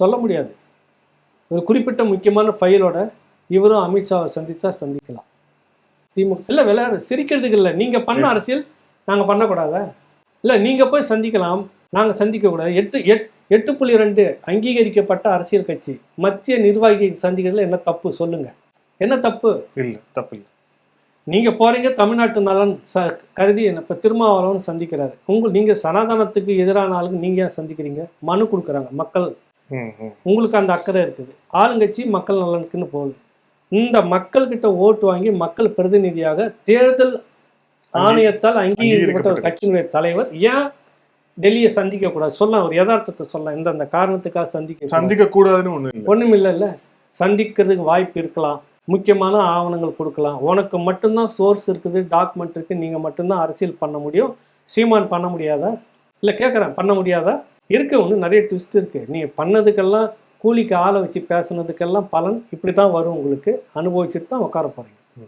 சொல்ல முடியாது. ஒரு குறிப்பிட்ட முக்கியமான ஃபைலோட இவரும் அமித்ஷாவை சந்திச்சா சந்திக்கலாம். திமுக இல்லை விளையாடு சிரிக்கிறதுக்கு இல்லை. நீங்கள் பண்ண அரசியல் நாங்கள் பண்ணக்கூடாதா? இல்லை நீங்கள் போய் சந்திக்கலாம், நாங்கள் சந்திக்கக்கூடாது. 8.2 அங்கீகரிக்கப்பட்ட அரசியல் கட்சி மத்திய நிர்வாகியை சந்திக்கிறதுல என்ன தப்பு சொல்லுங்கள்? என்ன தப்பு? இல்லை, தப்பு இல்லை. நீங்கள் போகிறீங்க தமிழ்நாட்டு நலன் கருதி இப்போ திருமாவளவன் சந்திக்கிறாரு. நீங்கள் சனாதனத்துக்கு எதிரான ஆளுங்க நீங்கள் ஏன் சந்திக்கிறீங்க? மனு கொடுக்குறாங்க மக்கள். உங்களுக்கு அந்த அக்கறை இருக்குது. ஆளுங்கட்சி மக்கள் நலனுக்குன்னு போகுது. இந்த மக்கள்கிட்ட ஓட்டு வாங்கி மக்கள் பிரதிநிதியாக தேர்தல் ஆணையத்தால் அங்கீகரிக்கப்பட்ட ஒரு கட்சியினுடைய தலைவர் ஏன் டெல்லியை சந்திக்கக்கூடாது? சொல்லலாம், ஒரு யதார்த்தத்தை சொல்லலாம். இந்த காரணத்துக்காக சந்திக்க கூடாதுன்னு ஒன்றும் இல்லை. சந்திக்கிறதுக்கு வாய்ப்பு இருக்கலாம், முக்கியமான ஆவணங்கள் கொடுக்கலாம். உனக்கு மட்டும்தான் சோர்ஸ் இருக்குது, டாக்குமெண்ட் இருக்குது, நீங்கள் மட்டும்தான் அரசியல் பண்ண முடியும். சீமான் பண்ண முடியாதா? இல்லை கேட்குறேன், பண்ண முடியாதா? இருக்குது, ஒன்று நிறைய ட்விஸ்ட் இருக்குது. நீங்கள் பண்ணதுக்கெல்லாம் கூலிக்கு ஆளை வச்சு பேசுனதுக்கெல்லாம் பலன் இப்படி தான் வரும். உங்களுக்கு அனுபவிச்சுட்டு தான் உட்கார போகிறீங்க.